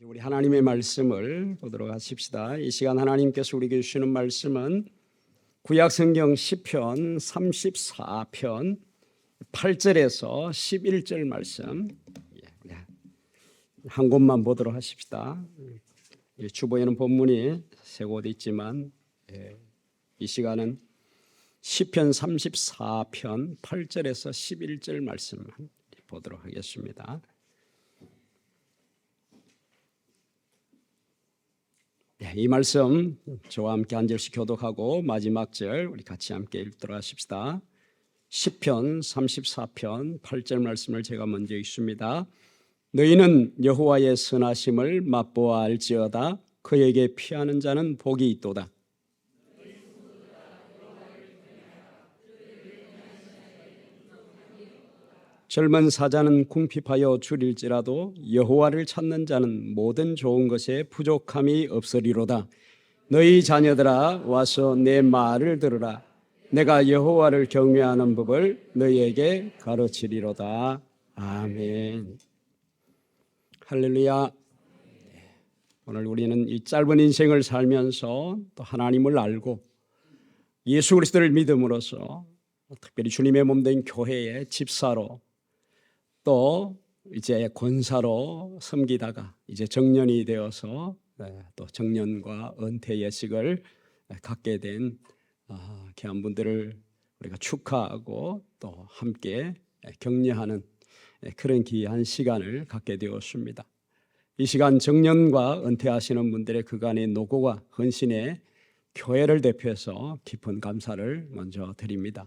우리 하나님의 말씀을 보도록 하십시다. 이 시간 하나님께서 우리에게 주시는 말씀은 구약성경 시편 34편 8절에서 11절 말씀 한 곳만 보도록 하십시다. 주보에는 본문이 세 곳 있지만 이 시간은 시편 34편 8절에서 11절 말씀을 보도록 하겠습니다. 이 말씀 저와 함께 한 절씩 교독하고 마지막 절 우리 같이 함께 읽도록 하십시다. 시편 34편 8절 말씀을 제가 먼저 읽습니다. 너희는 여호와의 선하심을 맛보아 알지어다. 그에게 피하는 자는 복이 있도다. 젊은 사자는 궁핍하여 줄일지라도 여호와를 찾는 자는 모든 좋은 것에 부족함이 없으리로다. 너희 자녀들아 와서 내 말을 들으라. 내가 여호와를 경외하는 법을 너희에게 가르치리로다. 아멘. 할렐루야. 오늘 우리는 이 짧은 인생을 살면서 또 하나님을 알고 예수 그리스도를 믿음으로써 특별히 주님의 몸된 교회의 집사로 또 이제 권사로 섬기다가 이제 정년이 되어서 또 정년과 은퇴 예식을 갖게 된 귀한 분들을 우리가 축하하고 또 함께 격려하는 그런 귀한 시간을 갖게 되었습니다. 이 시간 정년과 은퇴하시는 분들의 그간의 노고와 헌신에 교회를 대표해서 깊은 감사를 먼저 드립니다.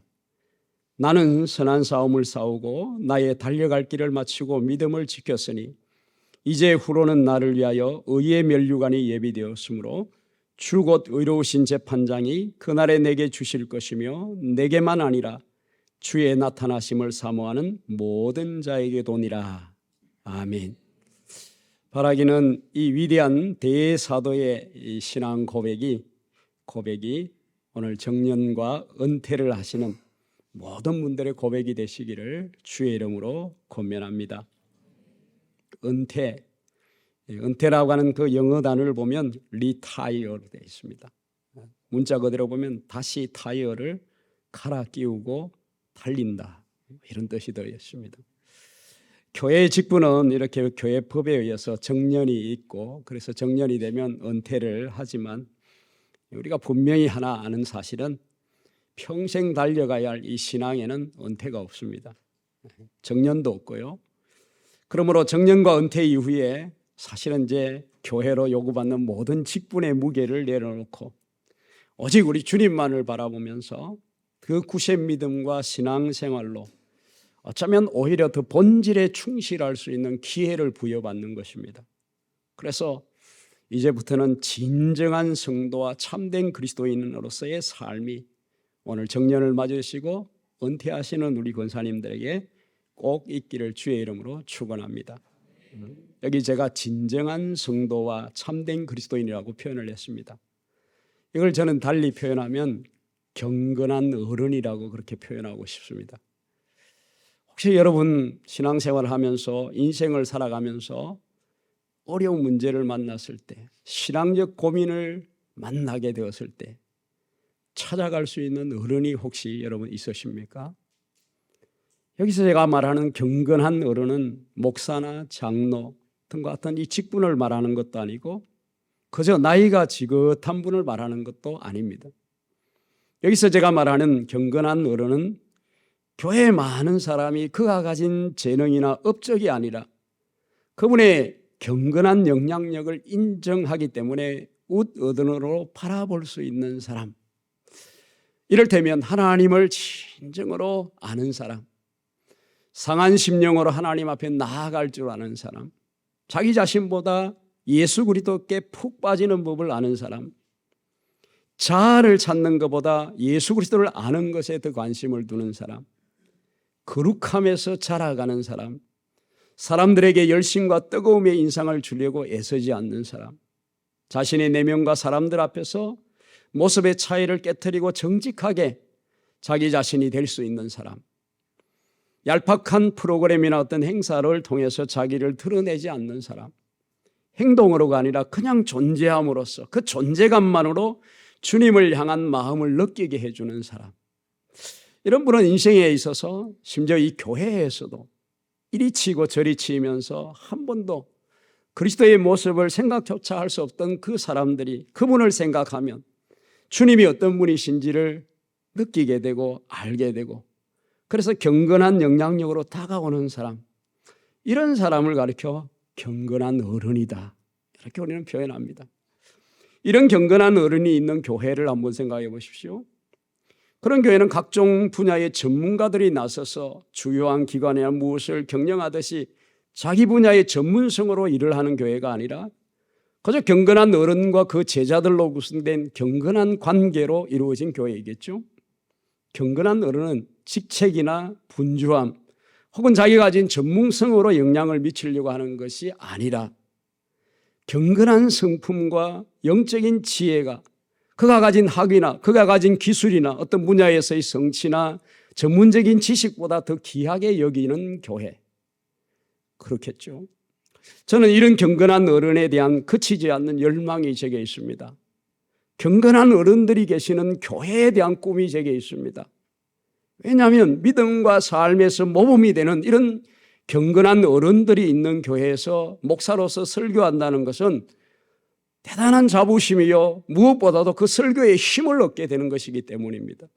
나는 선한 싸움을 싸우고 나의 달려갈 길을 마치고 믿음을 지켰으니 이제 후로는 나를 위하여 의의 면류관이 예비되었으므로 주 곧 의로우신 재판장이 그날에 내게 주실 것이며 내게만 아니라 주의 나타나심을 사모하는 모든 자에게도니라. 아멘. 바라기는 이 위대한 대사도의 이 신앙 고백이 오늘 정년과 은퇴를 하시는 모든 분들의 고백이 되시기를 주의 이름으로 권면합니다. 은퇴라고 하는 그 영어 단어를 보면 retire로 되어 있습니다. 문자 그대로 보면 다시 타이어를 갈아 끼우고 달린다, 이런 뜻이 되어 있습니다. 교회의 직분은 이렇게 교회 법에 의해서 정년이 있고 그래서 정년이 되면 은퇴를 하지만 우리가 분명히 하나 아는 사실은 평생 달려가야 할 이 신앙에는 은퇴가 없습니다. 정년도 없고요. 그러므로 정년과 은퇴 이후에 사실은 이제 교회로 요구받는 모든 직분의 무게를 내려놓고 오직 우리 주님만을 바라보면서 그 굳은 믿음과 신앙생활로 어쩌면 오히려 더 본질에 충실할 수 있는 기회를 부여받는 것입니다. 그래서 이제부터는 진정한 성도와 참된 그리스도인으로서의 삶이 오늘 정년을 맞으시고 은퇴하시는 우리 권사님들에게 꼭 있기를 주의 이름으로 축원합니다. 여기 제가 진정한 성도와 참된 그리스도인이라고 표현을 했습니다. 이걸 저는 달리 표현하면 경건한 어른이라고 그렇게 표현하고 싶습니다. 혹시 여러분 신앙생활을 하면서 인생을 살아가면서 어려운 문제를 만났을 때, 신앙적 고민을 만나게 되었을 때 찾아갈 수 있는 어른이 혹시 여러분 있으십니까? 여기서 제가 말하는 경건한 어른은 목사나 장로 등과 같은 이 직분을 말하는 것도 아니고 그저 나이가 지긋한 분을 말하는 것도 아닙니다. 여기서 제가 말하는 경건한 어른은 교회에 많은 사람이 그가 가진 재능이나 업적이 아니라 그분의 경건한 영향력을 인정하기 때문에 웃어든으로 바라볼 수 있는 사람, 이를테면 하나님을 진정으로 아는 사람, 상한 심령으로 하나님 앞에 나아갈 줄 아는 사람, 자기 자신보다 예수 그리스도께 푹 빠지는 법을 아는 사람, 자아를 찾는 것보다 예수 그리스도를 아는 것에 더 관심을 두는 사람, 거룩함에서 자라가는 사람, 사람들에게 열심과 뜨거움의 인상을 주려고 애쓰지 않는 사람, 자신의 내면과 사람들 앞에서 모습의 차이를 깨트리고 정직하게 자기 자신이 될 수 있는 사람, 얄팍한 프로그램이나 어떤 행사를 통해서 자기를 드러내지 않는 사람, 행동으로가 아니라 그냥 존재함으로써 그 존재감만으로 주님을 향한 마음을 느끼게 해주는 사람. 이런 분은 인생에 있어서 심지어 이 교회에서도 이리 치고 저리 치면서 한 번도 그리스도의 모습을 생각조차 할 수 없던 그 사람들이 그분을 생각하면 주님이 어떤 분이신지를 느끼게 되고 알게 되고, 그래서 경건한 영향력으로 다가오는 사람, 이런 사람을 가리켜 경건한 어른이다, 이렇게 우리는 표현합니다. 이런 경건한 어른이 있는 교회를 한번 생각해 보십시오. 그런 교회는 각종 분야의 전문가들이 나서서 주요한 기관이나 무엇을 경영하듯이 자기 분야의 전문성으로 일을 하는 교회가 아니라 그저 경건한 어른과 그 제자들로 구성된 경건한 관계로 이루어진 교회이겠죠. 경건한 어른은 직책이나 분주함 혹은 자기가 가진 전문성으로 영향을 미치려고 하는 것이 아니라 경건한 성품과 영적인 지혜가 그가 가진 학위나 그가 가진 기술이나 어떤 분야에서의 성취나 전문적인 지식보다 더 귀하게 여기는 교회, 그렇겠죠. 저는 이런 경건한 어른에 대한 그치지 않는 열망이 제게 있습니다. 경건한 어른들이 계시는 교회에 대한 꿈이 제게 있습니다. 왜냐하면 믿음과 삶에서 모범이 되는 이런 경건한 어른들이 있는 교회에서 목사로서 설교한다는 것은 대단한 자부심이요, 무엇보다도 그 설교에 힘을 얻게 되는 것이기 때문입니다.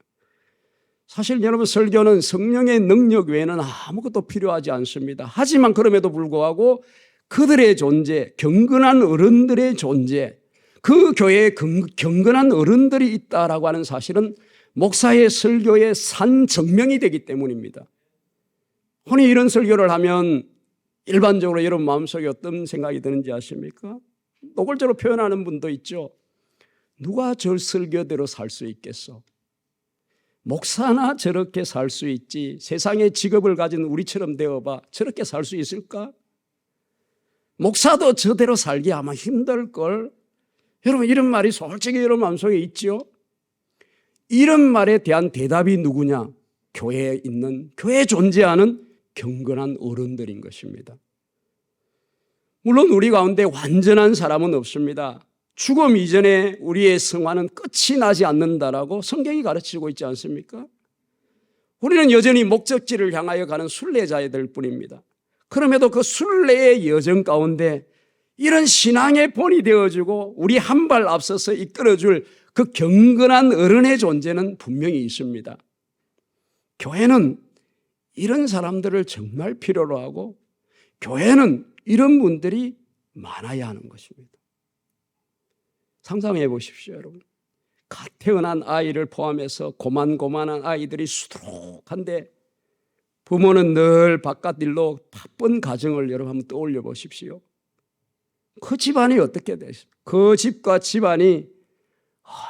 사실 여러분, 설교는 성령의 능력 외에는 아무것도 필요하지 않습니다. 하지만 그럼에도 불구하고 그들의 존재, 경건한 어른들의 존재, 그 교회에 경건한 어른들이 있다라고 하는 사실은 목사의 설교의 산증명이 되기 때문입니다. 흔히 이런 설교를 하면 일반적으로 여러분 마음속에 어떤 생각이 드는지 아십니까? 노골적으로 표현하는 분도 있죠. 누가 저 설교대로 살 수 있겠어? 목사나 저렇게 살 수 있지, 세상의 직업을 가진 우리처럼 되어봐 저렇게 살 수 있을까? 목사도 저대로 살기 아마 힘들걸. 여러분, 이런 말이 솔직히 여러분 마음속에 있죠. 이런 말에 대한 대답이 누구냐? 교회에 있는, 교회에 존재하는 경건한 어른들인 것입니다. 물론 우리 가운데 완전한 사람은 없습니다. 죽음 이전에 우리의 성화는 끝이 나지 않는다라고 성경이 가르치고 있지 않습니까? 우리는 여전히 목적지를 향하여 가는 순례자들 뿐입니다. 그럼에도 그 순례의 여정 가운데 이런 신앙의 본이 되어주고 우리 한 발 앞서서 이끌어줄 그 경건한 어른의 존재는 분명히 있습니다. 교회는 이런 사람들을 정말 필요로 하고 교회는 이런 분들이 많아야 하는 것입니다. 상상해 보십시오, 여러분. 갓 태어난 아이를 포함해서 고만고만한 아이들이 수두룩한데 부모는 늘 바깥 일로 바쁜 가정을 여러분 한번 떠올려 보십시오. 그 집안이 어떻게 되십니까? 그 집과 집안이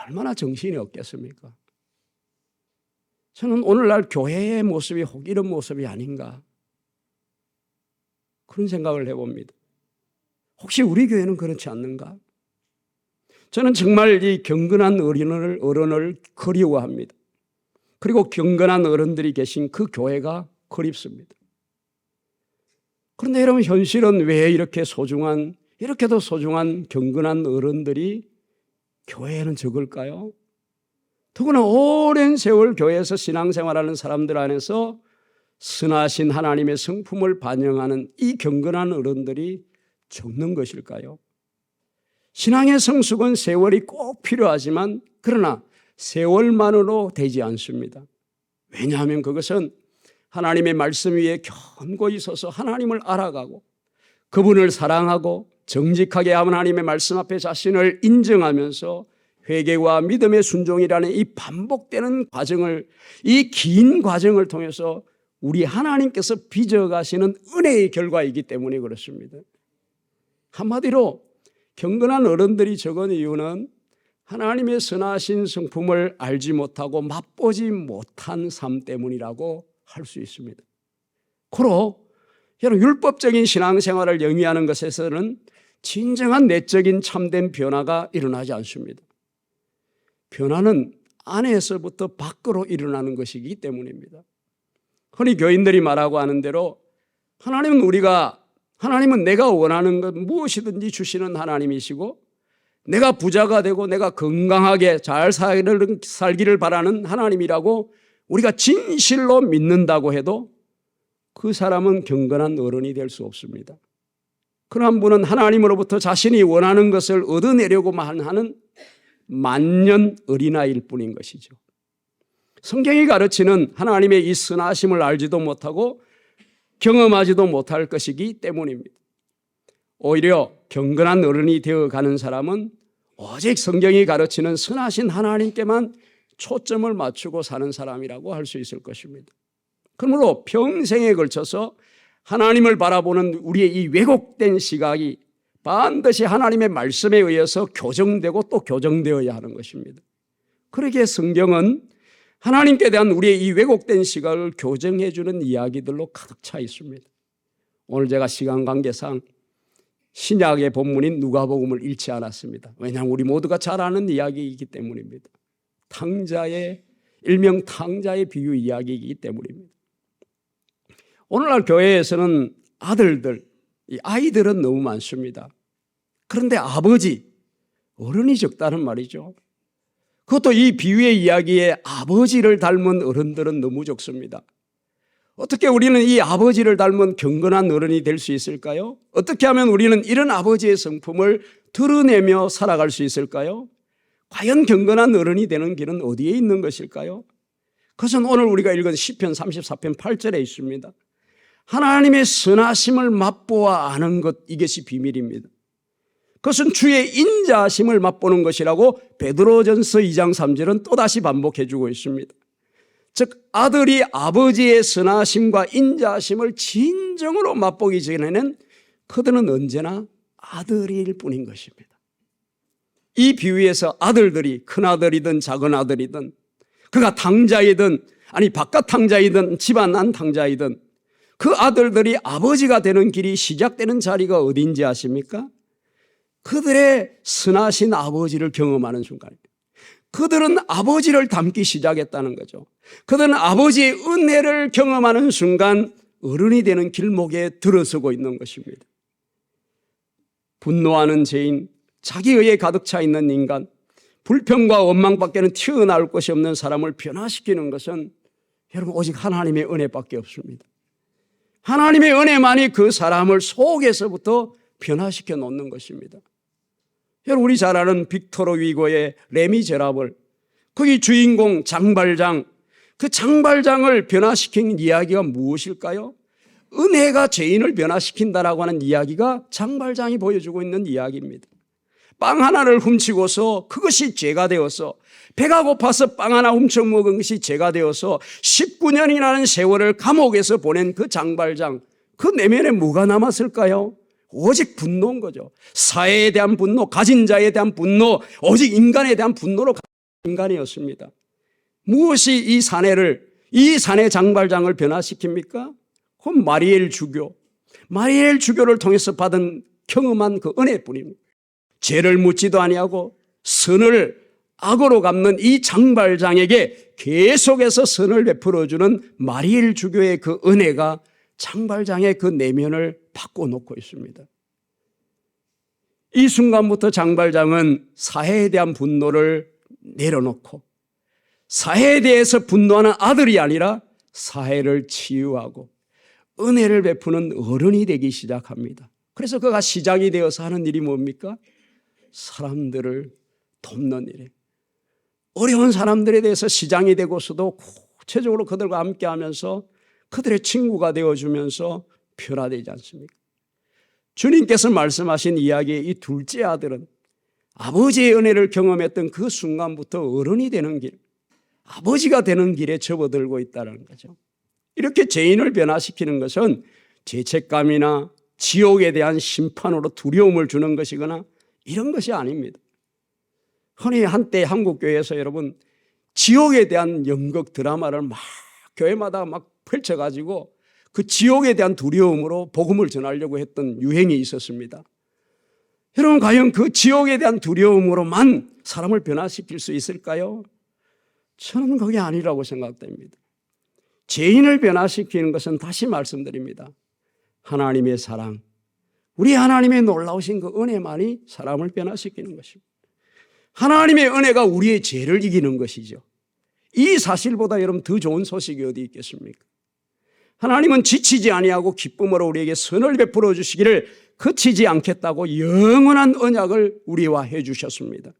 얼마나 정신이 없겠습니까? 저는 오늘날 교회의 모습이 혹 이런 모습이 아닌가, 그런 생각을 해봅니다. 혹시 우리 교회는 그렇지 않는가? 저는 정말 이 경건한 어른을 그리워합니다. 그리고 경건한 어른들이 계신 그 교회가 그립습니다. 그런데 여러분, 현실은 왜 이렇게도 소중한 경건한 어른들이 교회에는 적을까요? 더구나 오랜 세월 교회에서 신앙생활하는 사람들 안에서 선하신 하나님의 성품을 반영하는 이 경건한 어른들이 적는 것일까요? 신앙의 성숙은 세월이 꼭 필요하지만 그러나 세월만으로 되지 않습니다. 왜냐하면 그것은 하나님의 말씀 위에 견고히 서서 하나님을 알아가고 그분을 사랑하고 정직하게 하나님의 말씀 앞에 자신을 인정하면서 회개와 믿음의 순종이라는 이 반복되는 과정을, 이 긴 과정을 통해서 우리 하나님께서 빚어가시는 은혜의 결과이기 때문에 그렇습니다. 한마디로 경건한 어른들이 적은 이유는 하나님의 선하신 성품을 알지 못하고 맛보지 못한 삶 때문이라고 할 수 있습니다. 고로 여러분, 율법적인 신앙생활을 영위하는 것에서는 진정한 내적인 참된 변화가 일어나지 않습니다. 변화는 안에서부터 밖으로 일어나는 것이기 때문입니다. 흔히 교인들이 말하고 하는 대로 하나님은 우리가 하나님은 내가 원하는 것 무엇이든지 주시는 하나님이시고, 내가 부자가 되고 내가 건강하게 잘 살기를 바라는 하나님이라고 우리가 진실로 믿는다고 해도 그 사람은 경건한 어른이 될 수 없습니다. 그런 분은 하나님으로부터 자신이 원하는 것을 얻어내려고만 하는 만년 어린아이일 뿐인 것이죠. 성경이 가르치는 하나님의 이 선하심을 알지도 못하고 경험하지도 못할 것이기 때문입니다. 오히려 경건한 어른이 되어가는 사람은 오직 성경이 가르치는 선하신 하나님께만 초점을 맞추고 사는 사람이라고 할 수 있을 것입니다. 그러므로 평생에 걸쳐서 하나님을 바라보는 우리의 이 왜곡된 시각이 반드시 하나님의 말씀에 의해서 교정되고 또 교정되어야 하는 것입니다. 그러기에 성경은 하나님께 대한 우리의 이 왜곡된 시각을 교정해 주는 이야기들로 가득 차 있습니다. 오늘 제가 시간 관계상 신약의 본문인 누가복음을 읽지 않았습니다. 왜냐하면 우리 모두가 잘 아는 이야기이기 때문입니다. 일명 탕자의 비유 이야기이기 때문입니다. 오늘날 교회에서는 아이들은 너무 많습니다. 그런데 어른이 적다는 말이죠. 그것도 이 비유의 이야기에 아버지를 닮은 어른들은 너무 적습니다. 어떻게 우리는 이 아버지를 닮은 경건한 어른이 될 수 있을까요? 어떻게 하면 우리는 이런 아버지의 성품을 드러내며 살아갈 수 있을까요? 과연 경건한 어른이 되는 길은 어디에 있는 것일까요? 그것은 오늘 우리가 읽은 시편 34편 8절에 있습니다. 하나님의 선하심을 맛보아 아는 것, 이것이 비밀입니다. 그것은 주의 인자하심을 맛보는 것이라고 베드로전서 2장 3절은 또다시 반복해 주고 있습니다. 즉 아들이 아버지의 선하심과 인자하심을 진정으로 맛보기 전에는 그들은 언제나 아들일 뿐인 것입니다. 이 비유에서 아들들이 큰아들이든 작은아들이든 그가 탕자이든 바깥 탕자이든 집안 안 탕자이든 그 아들들이 아버지가 되는 길이 시작되는 자리가 어딘지 아십니까? 그들의 선하신 아버지를 경험하는 순간입니다. 그들은 아버지를 닮기 시작했다는 거죠. 그들은 아버지의 은혜를 경험하는 순간 어른이 되는 길목에 들어서고 있는 것입니다. 분노하는 죄인, 자기의에 가득 차 있는 인간, 불평과 원망밖에는 튀어나올 것이 없는 사람을 변화시키는 것은 여러분 오직 하나님의 은혜밖에 없습니다. 하나님의 은혜만이 그 사람을 속에서부터 변화시켜 놓는 것입니다. 여러분 우리 잘 아는 빅토르 위고의 레미제라블, 거기 주인공 장발장, 그 장발장을 변화시킨 이야기가 무엇일까요? 은혜가 죄인을 변화시킨다라고 하는 이야기가 장발장이 보여주고 있는 이야기입니다. 빵 하나를 훔치고서 그것이 죄가 되어서, 배가 고파서 빵 하나 훔쳐 먹은 것이 죄가 되어서 19년이라는 세월을 감옥에서 보낸 그 장발장, 그 내면에 뭐가 남았을까요? 오직 분노인 거죠. 사회에 대한 분노, 가진 자에 대한 분노, 오직 인간에 대한 분노로 가진 인간이었습니다. 무엇이 이 사내 장발장을 변화시킵니까? 그건 마리엘 주교를 통해서 받은 경험한 그 은혜뿐입니다. 죄를 묻지도 아니하고 선을 악으로 갚는 이 장발장에게 계속해서 선을 베풀어주는 마리엘 주교의 그 은혜가 장발장의 그 내면을 바꿔놓고 있습니다. 이 순간부터 장발장은 사회에 대한 분노를 내려놓고 사회에 대해서 분노하는 아들이 아니라 사회를 치유하고 은혜를 베푸는 어른이 되기 시작합니다. 그래서 그가 시장이 되어서 하는 일이 뭡니까? 사람들을 돕는 일이에요. 어려운 사람들에 대해서 시장이 되고서도 구체적으로 그들과 함께하면서 그들의 친구가 되어주면서 변화되지 않습니까? 주님께서 말씀하신 이야기의 이 둘째 아들은 아버지의 은혜를 경험했던 그 순간부터 어른이 되는 길, 아버지가 되는 길에 접어들고 있다는 거죠. 이렇게 죄인을 변화시키는 것은 죄책감이나 지옥에 대한 심판으로 두려움을 주는 것이거나 이런 것이 아닙니다. 흔히 한때 한국교회에서 여러분 지옥에 대한 연극 드라마를 막 교회마다 막 펼쳐가지고 그 지옥에 대한 두려움으로 복음을 전하려고 했던 유행이 있었습니다. 여러분 과연 그 지옥에 대한 두려움으로만 사람을 변화시킬 수 있을까요? 저는 그게 아니라고 생각됩니다. 죄인을 변화시키는 것은 다시 말씀드립니다. 하나님의 사랑, 우리 하나님의 놀라우신 그 은혜만이 사람을 변화시키는 것입니다. 하나님의 은혜가 우리의 죄를 이기는 것이죠. 이 사실보다 여러분 더 좋은 소식이 어디 있겠습니까? 하나님은 지치지 아니하고 기쁨으로 우리에게 선을 베풀어 주시기를 그치지 않겠다고 영원한 언약을 우리와 해 주셨습니다.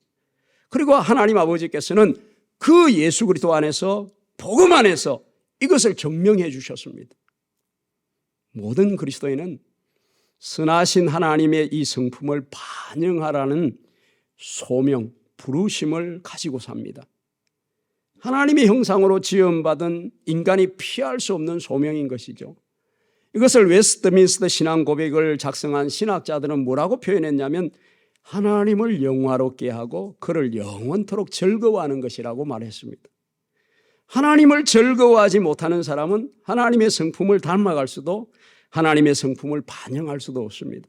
그리고 하나님 아버지께서는 그 예수 그리스도 안에서 복음 안에서 이것을 증명해 주셨습니다. 모든 그리스도인은 선하신 하나님의 이 성품을 반영하라는 소명, 부르심을 가지고 삽니다. 하나님의 형상으로 지음받은 인간이 피할 수 없는 소명인 것이죠. 이것을 웨스트민스터 신앙 고백을 작성한 신학자들은 뭐라고 표현했냐면 하나님을 영화롭게 하고 그를 영원토록 즐거워하는 것이라고 말했습니다. 하나님을 즐거워하지 못하는 사람은 하나님의 성품을 닮아갈 수도 하나님의 성품을 반영할 수도 없습니다.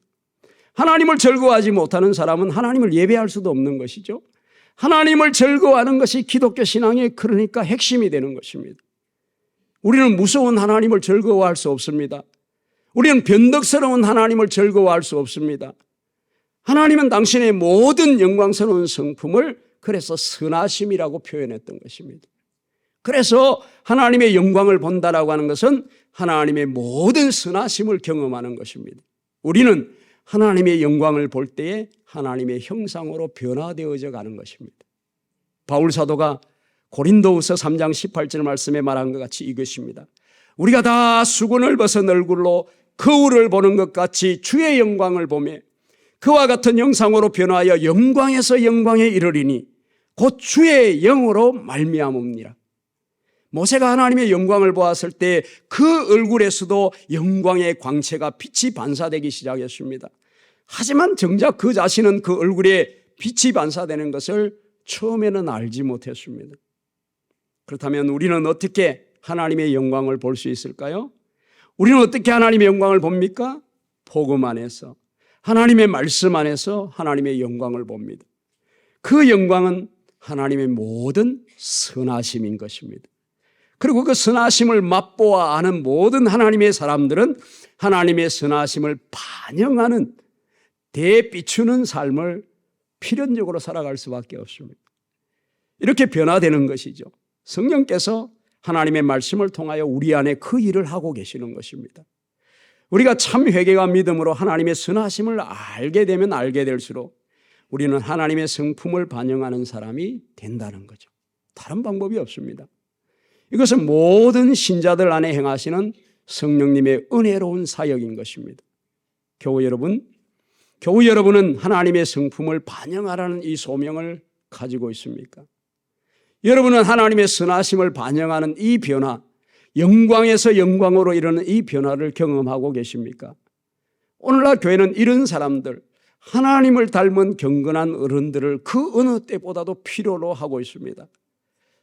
하나님을 즐거워하지 못하는 사람은 하나님을 예배할 수도 없는 것이죠. 하나님을 즐거워하는 것이 기독교 신앙의 그러니까 핵심이 되는 것입니다. 우리는 무서운 하나님을 즐거워할 수 없습니다. 우리는 변덕스러운 하나님을 즐거워할 수 없습니다. 하나님은 당신의 모든 영광스러운 성품을 그래서 선하심이라고 표현했던 것입니다. 그래서 하나님의 영광을 본다라고 하는 것은 하나님의 모든 선하심을 경험하는 것입니다. 우리는 하나님의 영광을 볼 때에 하나님의 형상으로 변화되어져 가는 것입니다. 바울 사도가 고린도후서 3장 18절 말씀에 말한 것 같이 이것입니다. 우리가 다 수건을 벗은 얼굴로 거울을 보는 것 같이 주의 영광을 보며 그와 같은 형상으로 변화하여 영광에서 영광에 이르리니 곧 주의 영으로 말미암음이라. 모세가 하나님의 영광을 보았을 때 그 얼굴에서도 영광의 광채가 빛이 반사되기 시작했습니다. 하지만 정작 그 자신은 그 얼굴에 빛이 반사되는 것을 처음에는 알지 못했습니다. 그렇다면 우리는 어떻게 하나님의 영광을 볼 수 있을까요? 우리는 어떻게 하나님의 영광을 봅니까? 복음 안에서, 하나님의 말씀 안에서 하나님의 영광을 봅니다. 그 영광은 하나님의 모든 선하심인 것입니다. 그리고 그 선하심을 맛보아 아는 모든 하나님의 사람들은 하나님의 선하심을 반영하는 대비추는 삶을 필연적으로 살아갈 수밖에 없습니다. 이렇게 변화되는 것이죠. 성령께서 하나님의 말씀을 통하여 우리 안에 그 일을 하고 계시는 것입니다. 우리가 참 회개와 믿음으로 하나님의 선하심을 알게 되면 알게 될수록 우리는 하나님의 성품을 반영하는 사람이 된다는 거죠. 다른 방법이 없습니다. 이것은 모든 신자들 안에 행하시는 성령님의 은혜로운 사역인 것입니다. 교우 여러분은 하나님의 성품을 반영하라는 이 소명을 가지고 있습니까? 여러분은 하나님의 선하심을 반영하는 이 변화, 영광에서 영광으로 이르는 이 변화를 경험하고 계십니까? 오늘날 교회는 이런 사람들, 하나님을 닮은 경건한 어른들을 그 어느 때보다도 필요로 하고 있습니다.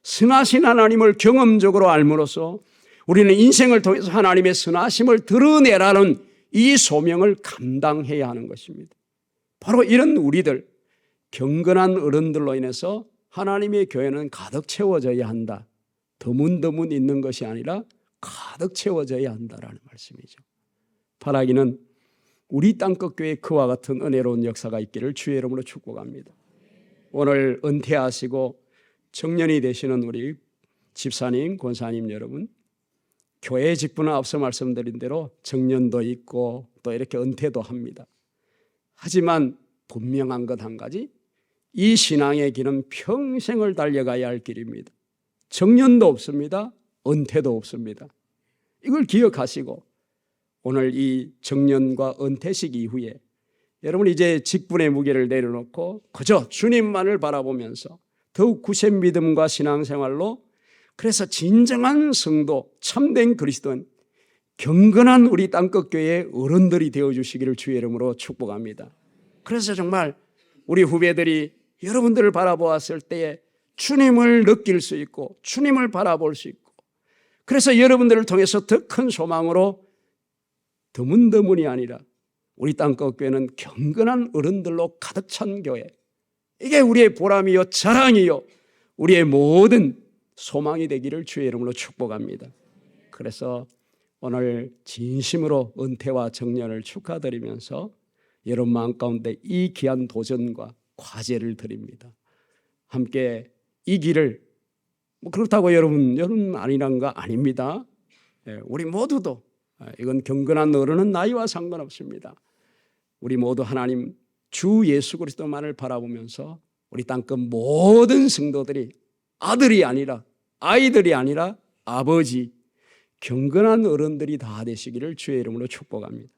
선하신 하나님을 경험적으로 알므로써 우리는 인생을 통해서 하나님의 선하심을 드러내라는 이 소명을 감당해야 하는 것입니다. 바로 이런 우리들, 경건한 어른들로 인해서 하나님의 교회는 가득 채워져야 한다. 드문드문 있는 것이 아니라 가득 채워져야 한다라는 말씀이죠. 바라기는 우리 땅끝교회에 그와 같은 은혜로운 역사가 있기를 주의 이름으로 축복합니다. 오늘 은퇴하시고 청년이 되시는 우리 집사님, 권사님 여러분, 교회 직분은 앞서 말씀드린 대로 정년도 있고 또 이렇게 은퇴도 합니다. 하지만 분명한 것 한 가지, 이 신앙의 길은 평생을 달려가야 할 길입니다. 정년도 없습니다. 은퇴도 없습니다. 이걸 기억하시고 오늘 이 정년과 은퇴식 이후에 여러분 이제 직분의 무게를 내려놓고 그저 주님만을 바라보면서 더욱 굳센 믿음과 신앙생활로 그래서 진정한 성도, 참된 그리스도인, 경건한 우리 땅끝교회의 어른들이 되어주시기를 주의 이름으로 축복합니다. 그래서 정말 우리 후배들이 여러분들을 바라보았을 때에 주님을 느낄 수 있고 주님을 바라볼 수 있고 그래서 여러분들을 통해서 더 큰 소망으로 드문드문이 아니라 우리 땅끝교회는 경건한 어른들로 가득 찬 교회, 이게 우리의 보람이요 자랑이요 우리의 모든 소망이 되기를 주의 이름으로 축복합니다. 그래서 오늘 진심으로 은퇴와 정년을 축하드리면서 여러분 마음 가운데 이 귀한 도전과 과제를 드립니다. 함께 이 길을 그렇다고 여러분 아니란 거 아닙니다. 우리 모두도 이건 경건한 어른은 나이와 상관없습니다. 우리 모두 하나님 주 예수 그리스도만을 바라보면서 우리 땅끝 모든 성도들이 아들이 아니라 아이들이 아니라 아버지 경건한 어른들이 다 되시기를 주의 이름으로 축복합니다.